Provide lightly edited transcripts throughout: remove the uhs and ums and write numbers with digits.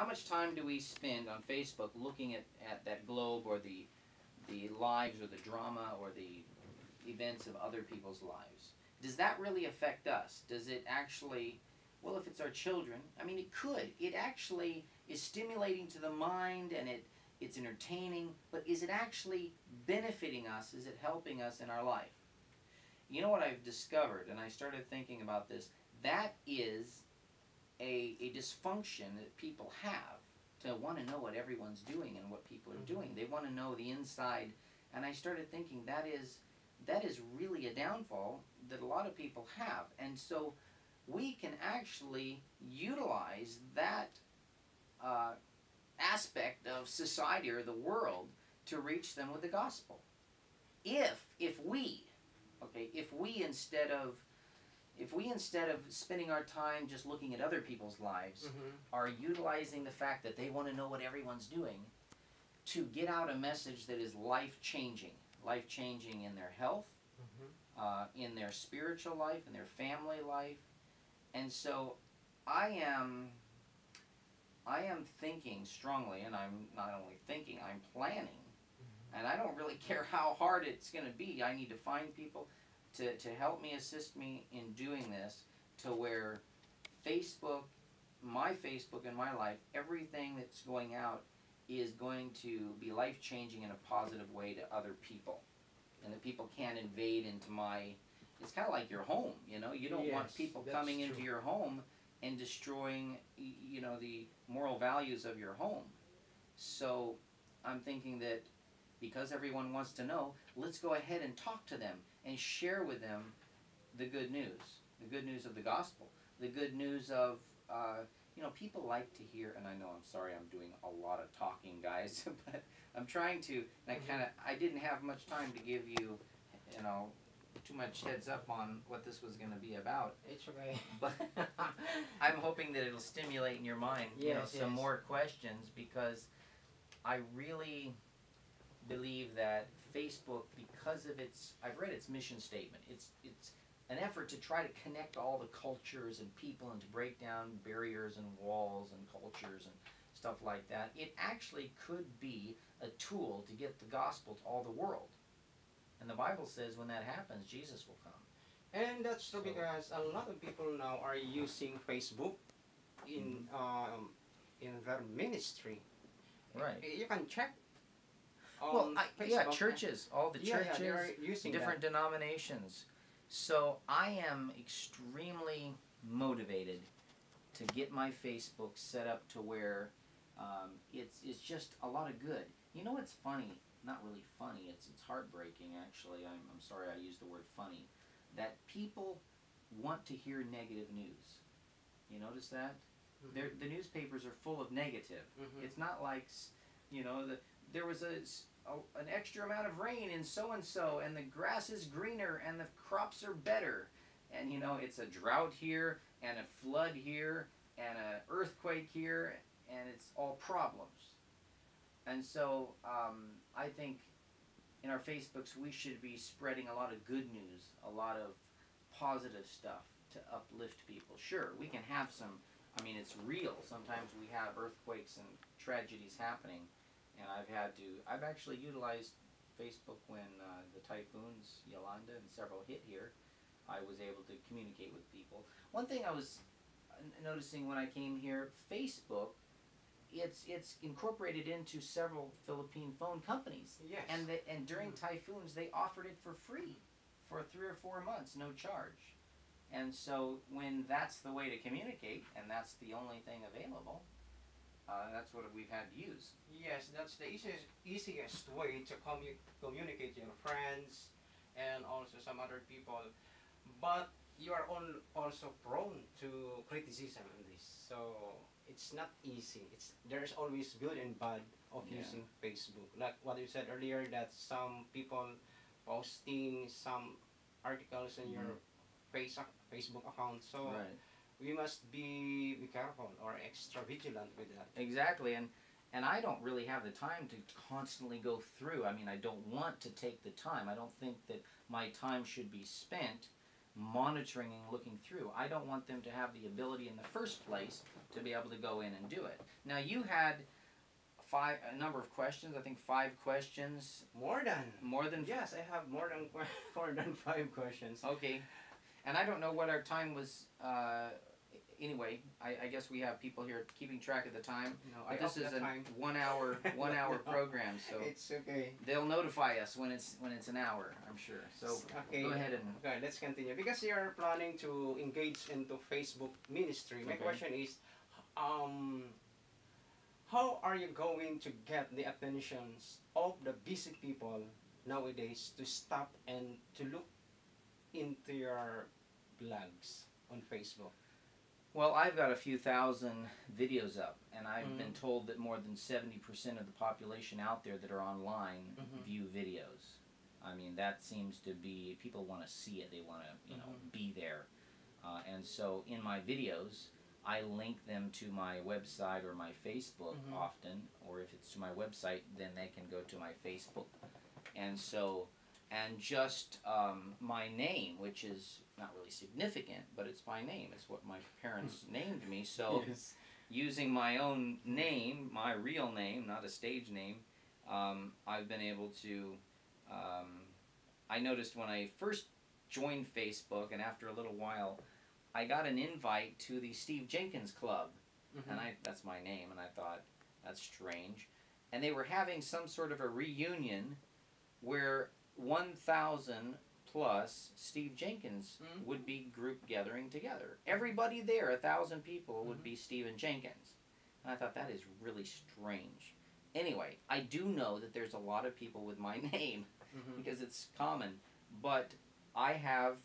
much time do we spend on Facebook looking at that globe or the lives or the drama or the events of other people's lives? Does that really affect us? Does it actually, well, if it's our children, I mean, it could. It actually is stimulating to the mind and it's entertaining, but is it actually benefiting us? Is it helping us in our life? You know what I've discovered, and I started thinking about this, that is a dysfunction that people have to want to know what everyone's doing and what people are doing. They want to know the inside, and I started thinking that is really a downfall that a lot of people have. And so we can actually utilize that aspect of society or the world to reach them with the gospel. If we instead of spending our time just looking at other people's lives, are utilizing the fact that they want to know what everyone's doing to get out a message that is life-changing in their health, in their spiritual life, in their family life. And so I am thinking strongly, and I'm not only thinking, I'm planning, and I don't really care how hard it's going to be. I need to find people to help me, assist me in doing this, to where Facebook, my Facebook in my life, everything that's going out is going to be life-changing in a positive way to other people. And that people can't invade into my, it's kind of like your home, you know? You don't want people coming into your home and destroying, you know, the moral values of your home. So I'm thinking that because everyone wants to know, let's go ahead and talk to them and share with them the good news of the gospel, the good news of, you know, people like to hear, and I know, I'm sorry I'm doing a lot of talking, guys, but I'm trying to, and I didn't have much time to give you, you know, too much heads up on what this was going to be about. It's okay. But I'm hoping that it'll stimulate in your mind, you know, some more questions, because I really believe that Facebook, because of its, I've read its mission statement, it's an effort to try to connect all the cultures and people and to break down barriers and walls and cultures and stuff like that. It actually could be a tool to get the gospel to all the world. And the Bible says when that happens, Jesus will come. And that's true, because a lot of people now are using Facebook in their ministry. Right. You can check. Well, yeah, churches, all the churches, different denominations. So I am extremely motivated to get my Facebook set up to where it's just a lot of good. You know what's funny? Not really funny. It's heartbreaking, actually. I'm sorry I used the word funny. That people want to hear negative news. You notice that? The newspapers are full of negative. It's not like, you know, there was an extra amount of rain in so-and-so, and the grass is greener, and the crops are better. And, you know, it's a drought here, and a flood here, and an earthquake here, and it's all problems. And so I think in our Facebooks we should be spreading a lot of good news, a lot of positive stuff to uplift people. Sure, we can have some, I mean, it's real. Sometimes we have earthquakes and tragedies happening. And I've actually utilized Facebook when the typhoons, Yolanda and several hit here. I was able to communicate with people. One thing I was noticing when I came here, Facebook, it's incorporated into several Philippine phone companies. Yes. And during typhoons, they offered it for free for 3 or 4 months, no charge. And so when that's the way to communicate, and that's the only thing available, that's what we've had to use. Yes, that's the easiest way to communicate to your friends and also some other people. But you are also prone to criticism in this. So it's not easy. There's always good and bad of using Facebook. Like what you said earlier, that some people posting some articles in your Facebook account. So we must be careful or extra vigilant with that. Exactly, and I don't really have the time to constantly go through. I mean, I don't want to take the time. I don't think that my time should be spent monitoring and looking through. I don't want them to have the ability in the first place to be able to go in and do it. Now, you had a number of questions. I think 5 questions. More than. More than. Yes, I have more than 5 questions. Okay, and I don't know what our time was. Anyway, I guess we have people here keeping track of the time. No, but this is a 1 hour program, so it's okay. They'll notify us when it's an hour, I'm sure. So okay, go ahead and okay, let's continue. Because you're planning to engage into Facebook ministry, my question is, how are you going to get the attentions of the busy people nowadays to stop and to look into your blogs on Facebook? Well, I've got a few thousand videos up, and I've been told that more than 70% of the population out there that are online view videos. I mean, that seems to be, people want to see it, they want to, you know, be there. And so in my videos, I link them to my website or my Facebook often, or if it's to my website, then they can go to my Facebook. And so, and just my name, which is not really significant, but it's my name. It's what my parents named me. So using my own name, my real name, not a stage name, I've been able to, I noticed when I first joined Facebook, and after a little while, I got an invite to the Steve Jenkins Club. And that's my name, and I thought, that's strange. And they were having some sort of a reunion where 1,000 plus Steve Jenkins would be group gathering together. Everybody there, 1,000 people, would be Stephen Jenkins. And I thought, that is really strange. Anyway, I do know that there's a lot of people with my name because it's common. But I have,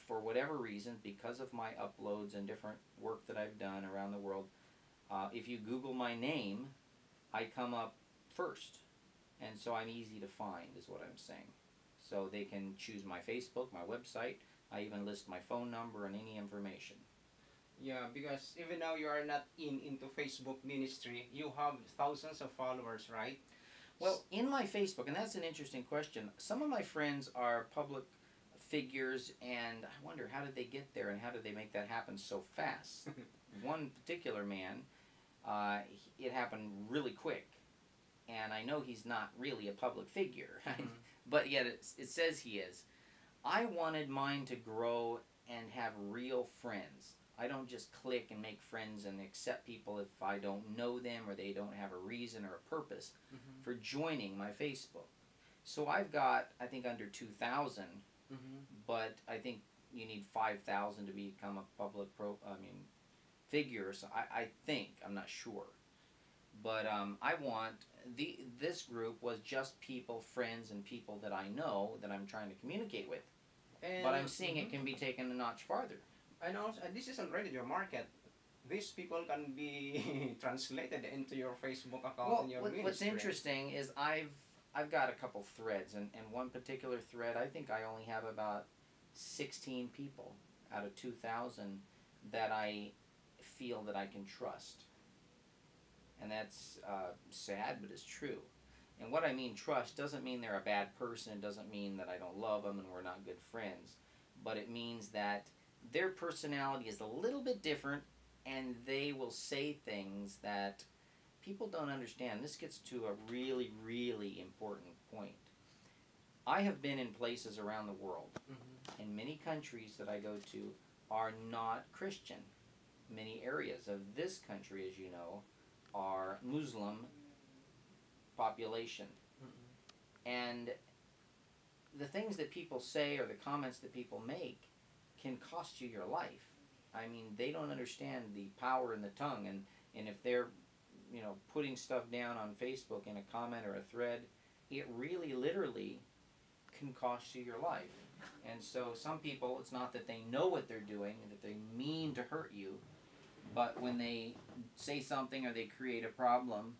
for whatever reason, because of my uploads and different work that I've done around the world, if you Google my name, I come up first. And so I'm easy to find, is what I'm saying. So they can choose my Facebook, my website. I even list my phone number and any information. Yeah, because even though you are not into Facebook ministry, you have thousands of followers, right? Well, in my Facebook, and that's an interesting question, some of my friends are public figures, and I wonder, how did they get there and how did they make that happen so fast? One particular man, it happened really quick. And I know he's not really a public figure, but yet it says he is. I wanted mine to grow and have real friends. I don't just click and make friends and accept people if I don't know them or they don't have a reason or a purpose for joining my Facebook. So I've got, I think, under 2,000, but I think you need 5,000 to become a public figure. So I think, I'm not sure. But I want, this group was just people, friends, and people that I know that I'm trying to communicate with. And but I'm seeing it can be taken a notch farther. And also, this is already your market. These people can be translated into your Facebook account and your ministry. What's interesting is I've got a couple threads, and one particular thread, I think I only have about 16 people out of 2,000 that I feel that I can trust. And that's sad, but it's true. And what I mean trust doesn't mean they're a bad person. It doesn't mean that I don't love them and we're not good friends. But it means that their personality is a little bit different and they will say things that people don't understand. This gets to a really, really important point. I have been in places around the world, and many countries that I go to are not Christian. Many areas of this country, as you know, are Muslim population. And the things that people say or the comments that people make can cost you your life. I mean, they don't understand the power in the tongue, and if they're, you know, putting stuff down on Facebook in a comment or a thread, it really literally can cost you your life. And so some people, it's not that they know what they're doing, that they mean to hurt you, but when they say something or they create a problem,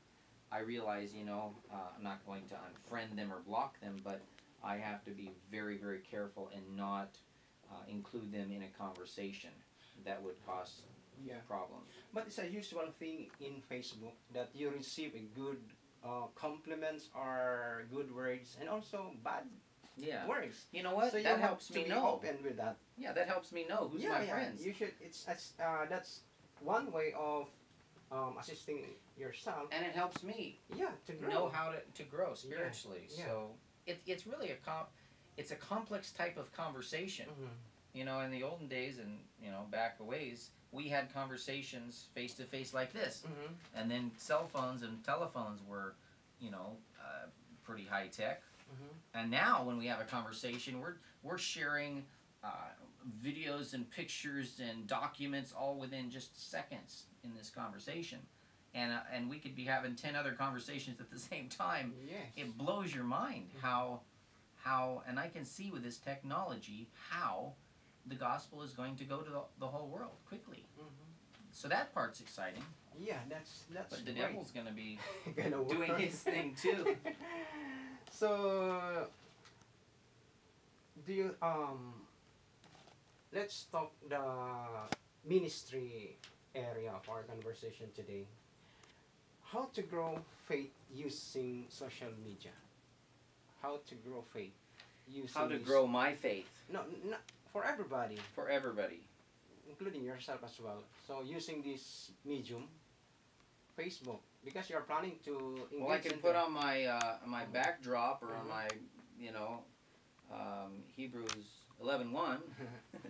I realize, you know, I'm not going to unfriend them or block them, but I have to be very, very careful and not include them in a conversation that would cause problems. But it's a usual thing in Facebook that you receive a good compliments or good words and also bad works. You know what? So that helps me know. Open with that. Yeah, that helps me know who's my friends. You should. That's one way of assisting yourself. And it helps me. Yeah, to grow. Know how to grow spiritually. Yeah. So it's really it's a complex type of conversation. You know, in the olden days and, you know, back a ways, we had conversations face to face like this. And then cell phones and telephones were, you know, pretty high tech. And now when we have a conversation, we're sharing videos and pictures and documents all within just seconds in this conversation. And we could be having 10 other conversations at the same time. Yes. It blows your mind how, and I can see with this technology how the gospel is going to go to the whole world quickly. So that part's exciting. Yeah, that's But the great. devil's going to be doing his thing too. So, do you let's talk the ministry area of our conversation today. How to grow faith using social media. How to grow faith using How to grow my faith. No, for everybody. For everybody. Including yourself as well. So using this medium, Facebook, because you're planning to engage. Well, I can put on my my backdrop or on my, you know, Hebrews 11:1.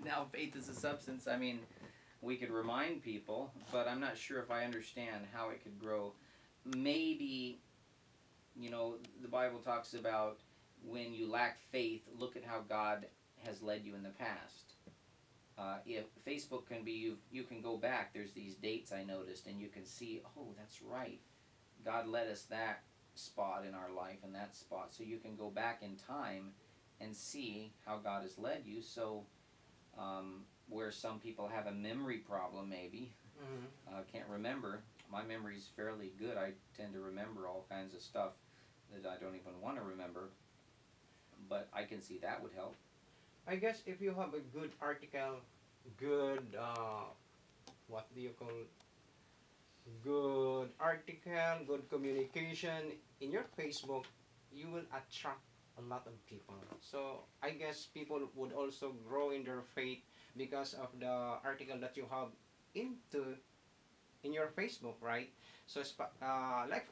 Now faith is a substance. I mean, we could remind people, but I'm not sure if I understand how it could grow. Maybe, you know, the Bible talks about when you lack faith, look at how God has led you in the past. If Facebook can be, you can go back. There's these dates I noticed, and you can see, oh, that's right. God led us that spot in our life and that spot. So you can go back in time and see how God has led you. So where some people have a memory problem maybe, can't remember. My memory's fairly good. I tend to remember all kinds of stuff that I don't even want to remember. But I can see that would help. I guess if you have a good article, good, what do you call, good article, good communication in your Facebook, you will attract a lot of people. So I guess people would also grow in their faith because of the article that you have in your Facebook, right? So like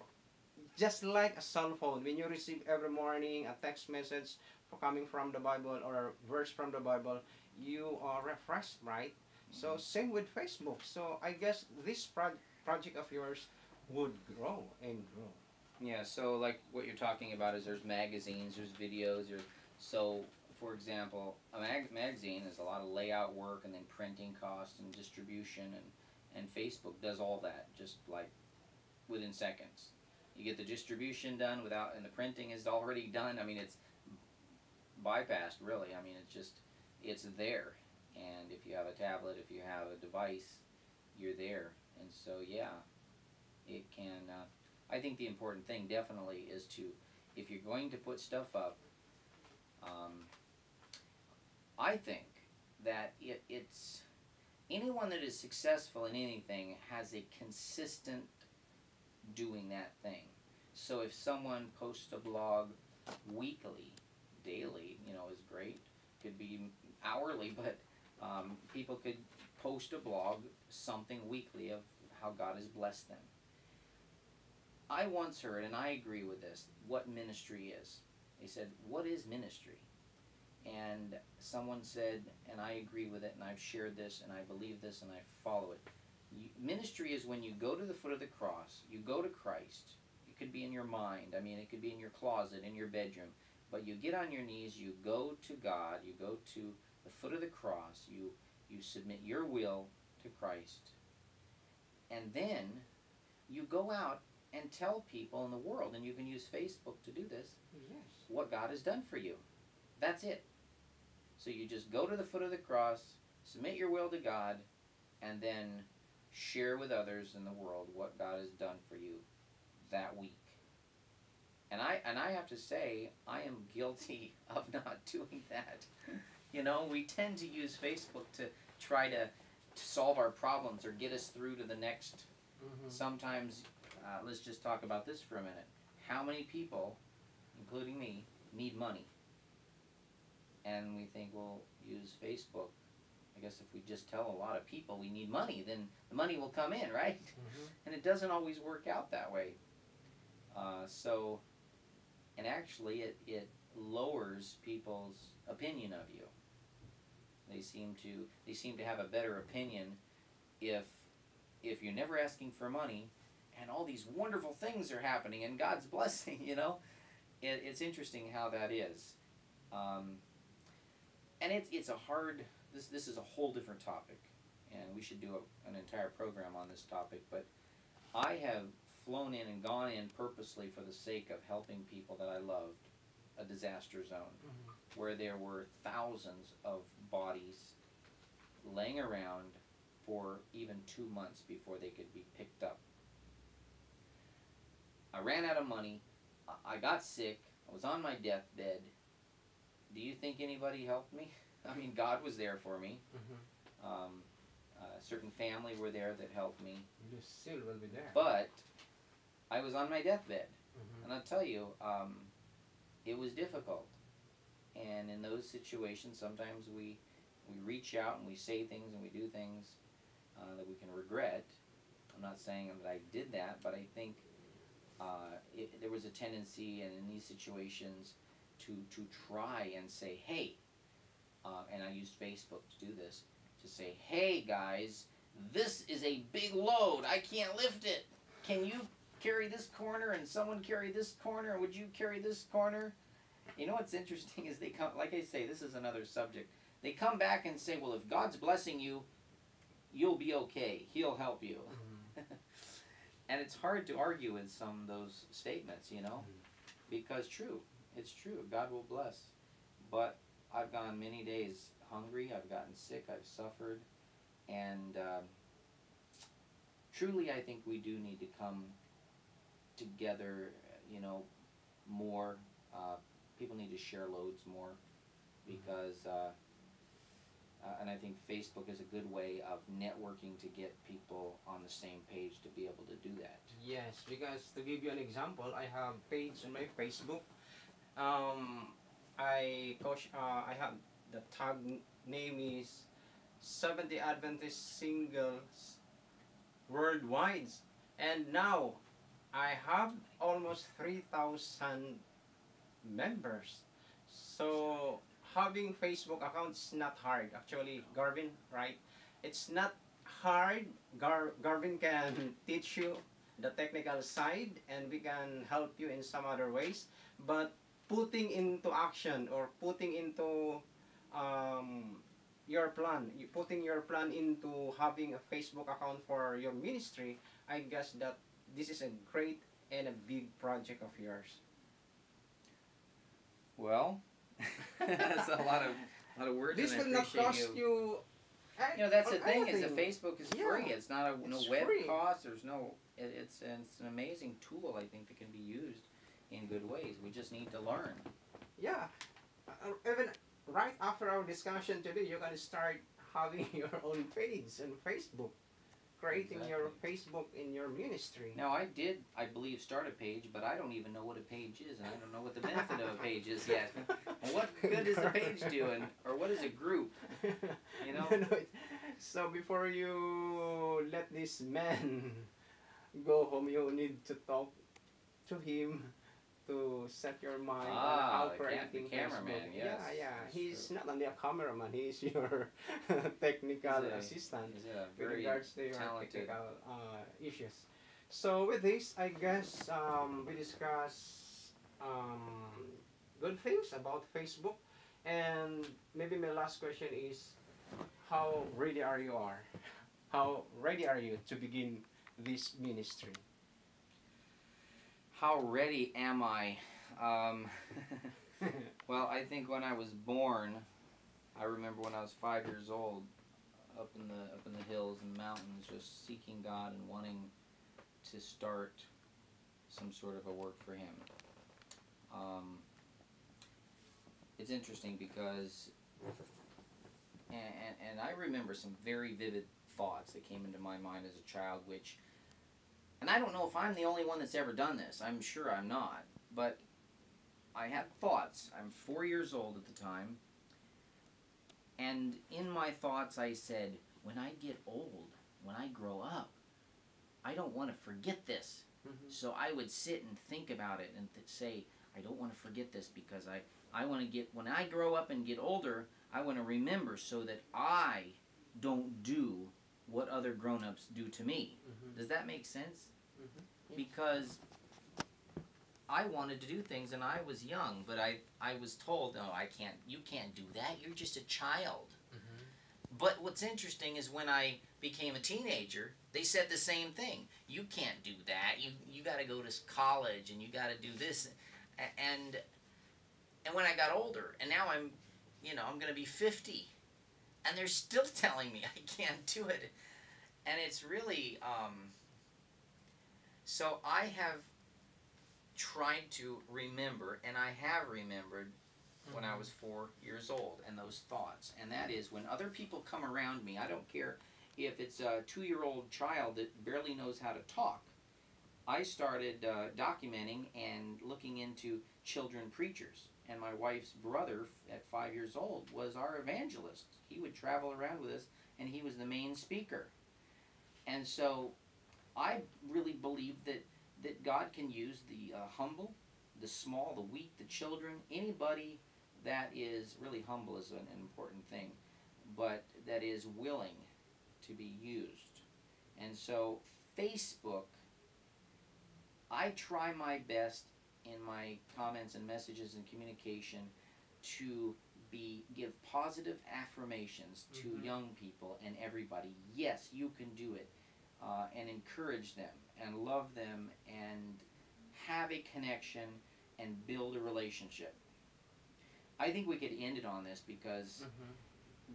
just like a cell phone, when you receive every morning a text message coming from the Bible or a verse from the Bible, you are refreshed, right? So same with Facebook. So I guess this project of yours would grow and grow. Yeah, so like what you're talking about is there's magazines, there's videos, so for example, a magazine is a lot of layout work and then printing costs and distribution, and Facebook does all that just like within seconds. You get the distribution done without, and the printing is already done. I mean, it's bypassed really. I mean, it's there. And if you have a tablet, if you have a device, you're there. And so, yeah, it can, I think the important thing definitely is to, if you're going to put stuff up, I think that it's, anyone that is successful in anything has a consistent doing that thing. So if someone posts a blog weekly, daily, you know, is great. Could be hourly, but people could post a blog, something weekly of how God has blessed them. I once heard, and I agree with this, what ministry is. They said, what is ministry? And someone said, and I agree with it, and I've shared this, and I believe this, and I follow it. Ministry is when you go to the foot of the cross, you go to Christ. It could be in your mind, I mean, it could be in your closet, in your bedroom, but you get on your knees, you go to God, you go to the foot of the cross, you submit your will to Christ, and then you go out and tell people in the world, and you can use Facebook to do this, yes, what God has done for you. That's it. So you just go to the foot of the cross, submit your will to God, and then share with others in the world what God has done for you that week. And I have to say, I am guilty of not doing that. You know, we tend to use Facebook to try to solve our problems or get us through to the next. Sometimes, let's just talk about this for a minute. How many people, including me, need money? and we think, well, use Facebook. I guess if we just tell a lot of people we need money, then the money will come in, right? And it doesn't always work out that way. And actually it lowers people's opinion of you. They seem to have a better opinion if you're never asking for money and all these wonderful things are happening and God's blessing, you know. It's interesting how that is. And it's a hard, this is a whole different topic, and we should do an entire program on this topic, but I have flown in and gone in purposely for the sake of helping people that I loved, a disaster zone, where there were thousands of bodies laying around for even 2 months before they could be picked up. I ran out of money, I got sick, I was on my deathbed. Do you think anybody helped me? I mean, God was there for me. A certain family were there that helped me. You still will be there. But I was on my deathbed. And I'll tell you, it was difficult. And in those situations, sometimes we reach out and we say things and we do things that we can regret. I'm not saying that I did that, but I think there was a tendency, and in these situations, to try and say, hey, and I used Facebook to do this, to say, hey guys, this is a big load, I can't lift it. Can you carry this corner and someone carry this corner? Would you carry this corner? You know what's interesting is they come, like I say, this is another subject. They come back and say, well, if God's blessing you, you'll be okay. He'll help you. And it's hard to argue with some of those statements, you know, because it's true. God will bless. But I've gone many days hungry. I've gotten sick. I've suffered. And truly, I think we do need to come together, you know, more. People need to share loads more, because and I think Facebook is a good way of networking to get people on the same page to be able to do that. Yes, because to give you an example, I have a page on my Facebook. I have the tag name is 70 Adventist Singles Worldwide, and now I have almost 3,000 members. So having Facebook account is not hard. Actually, Garvin, right? It's not hard. Garvin can teach you the technical side, and we can help you in some other ways. But putting into action, or putting into your plan, putting your plan into having a Facebook account for your ministry, I guess that this is a great and a big project of yours. Well, that's a lot of words. This and will not cost you. You know, that's the thing, is that Facebook is free. It's not no web free. cost. There's no. It's an amazing tool, I think, that can be used in good ways. We just need to learn. Yeah, even right after our discussion today, you can start having your own page on Facebook, creating your Facebook in your ministry. Now, I believe, start a page, but I don't even know what a page is, and I don't know what the benefit of a page is yet. And what good is a page doing, or what is a group? You know. So before you let this man go home, you need to talk to him to set your mind on how creating the cameraman. Yes, yeah. He's not only a cameraman; he's your technical assistant with regards to your technical issues. So with this, I guess we discuss good things about Facebook, and maybe my last question is, how ready are you? How ready are you to begin this ministry? How ready am I? Well, I think when I was born, I remember when I was 5 years old, up in the hills and mountains, just seeking God and wanting to start some sort of a work for Him. It's interesting because, and I remember some very vivid thoughts that came into my mind as a child, which. And I don't know if I'm the only one that's ever done this. I'm sure I'm not. But I had thoughts. I'm 4 years old at the time. And I remember thinking, wow, I want to be a missionary. I want to And in my thoughts I said, when I get old, when I grow up, I don't want to forget this. So I would sit and think about it and say, I don't want to forget this, because I want to get, when I grow up and get older, I want to remember so that I don't do what other grown-ups do to me. Does that make sense? Yes. Because I wanted to do things and I was young, but I was told, no, you can't do that, you're just a child. But what's interesting is when I became a teenager, they said the same thing. You can't do that. You got to go to college and you got to do this. And when I got older, and now I'm going to be 50, and they're still telling me I can't do it. And it's really, so I have tried to remember, and I have remembered when I was 4 years old, and those thoughts. And that is, when other people come around me, I don't care if it's a 2-year-old child that barely knows how to talk. I started documenting and looking into children preachers. And my wife's brother, at 5 years old, was our evangelist. He would travel around with us, and he was the main speaker. And so I really believe that God can use the humble, the small, the weak, the children, anybody that is really humble is an important thing, but that is willing to be used. And so Facebook, I try my best in my comments and messages and communication to give positive affirmations to young people and everybody. Yes, you can do it, and encourage them and love them and have a connection and build a relationship. I think we could end it on this because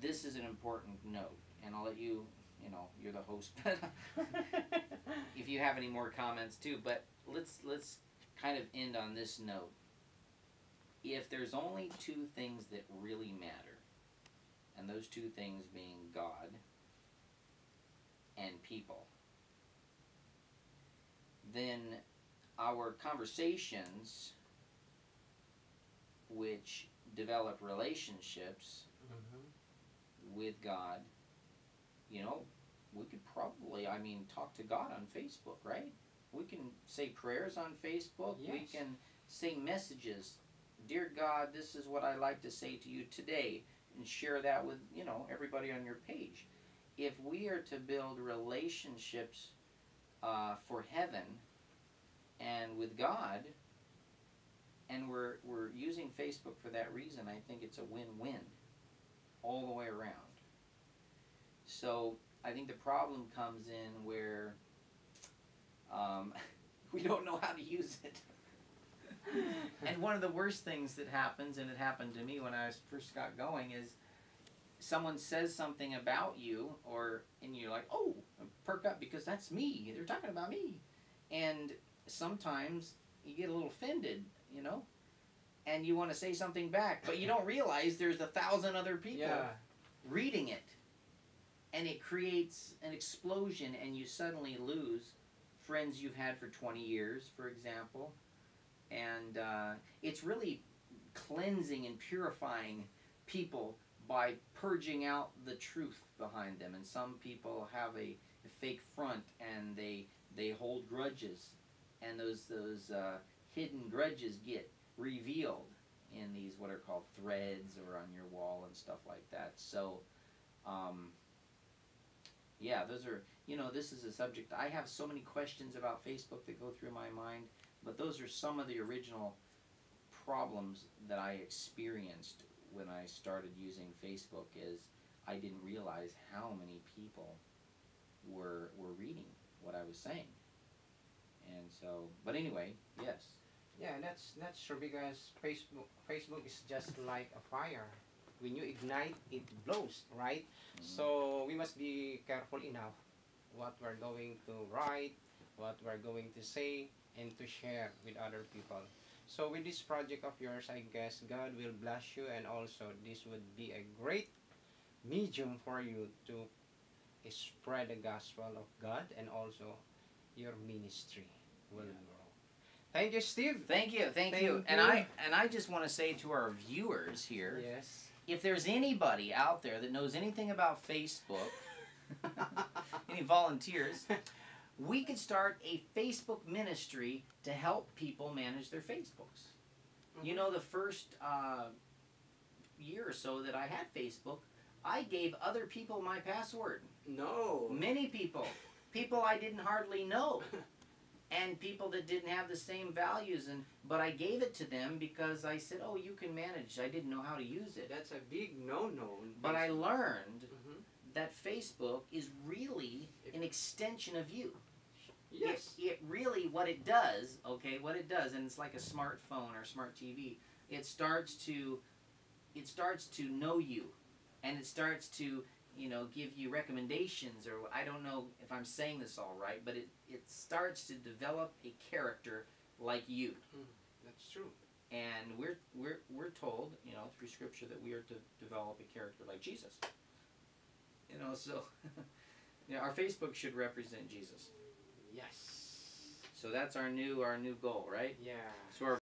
this is an important note, and I'll let you, you're the host, but if you have any more comments too, but let's kind of end on this note. If there's only 2 things that really matter, and those 2 things being God and people, then our conversations, which develop relationships with God, we could probably, talk to God on Facebook, right? We can say prayers on Facebook. Yes. We can say messages. Dear God, this is what I'd like to say to you today, and share that with, everybody on your page. If we are to build relationships for heaven and with God, and we're using Facebook for that reason, I think it's a win-win all the way around. So I think the problem comes in where we don't know how to use it. And one of the worst things that happens, and it happened to me when I first got going, is someone says something about you, and you're like, oh, perk up because that's me. They're talking about me. And sometimes you get a little offended, and you want to say something back, but you don't realize there's 1,000 other people reading it. And it creates an explosion, and you suddenly lose friends you've had for 20 years, for example. And it's really cleansing and purifying people by purging out the truth behind them. And some people have a fake front, and they hold grudges, and those hidden grudges get revealed in these what are called threads or on your wall and stuff like that. So yeah, those are, this is a subject. I have so many questions about Facebook that go through my mind, but those are some of the original problems that I experienced when I started using Facebook. Is I didn't realize how many people were reading what I was saying. And so, but anyway, yes. Yeah, that's true, because Facebook is just like a fire. When you ignite, it blows, right? So we must be careful enough what we're going to write, what we're going to say, and to share with other people. So with this project of yours, I guess God will bless you, and also this would be a great medium for you to spread the gospel of God, and also your ministry will grow. Thank you, Steve. Thank you. And I just want to say to our viewers here, yes, if there's anybody out there that knows anything about Facebook, any volunteers, we could start a Facebook ministry to help people manage their Facebooks. Mm-hmm. You know, the first year or so that I had Facebook, I gave other people my password. No. Many people. People I didn't hardly know. And people that didn't have the same values, but I gave it to them because I said, oh, you can manage. I didn't know how to use it. That's a big no-no. But I learned that Facebook is really an extension of you. Yes. It really, what it does, and it's like a smartphone or smart TV, it starts to know you, and it starts to, you know, give you recommendations, or I don't know if I'm saying this all right, but it starts to develop a character like you. That's true. And we're told, you know, through Scripture that we are to develop a character like Jesus. You know, so you know, our Facebook should represent Jesus. Yes. So that's our new goal, right? Yeah. So our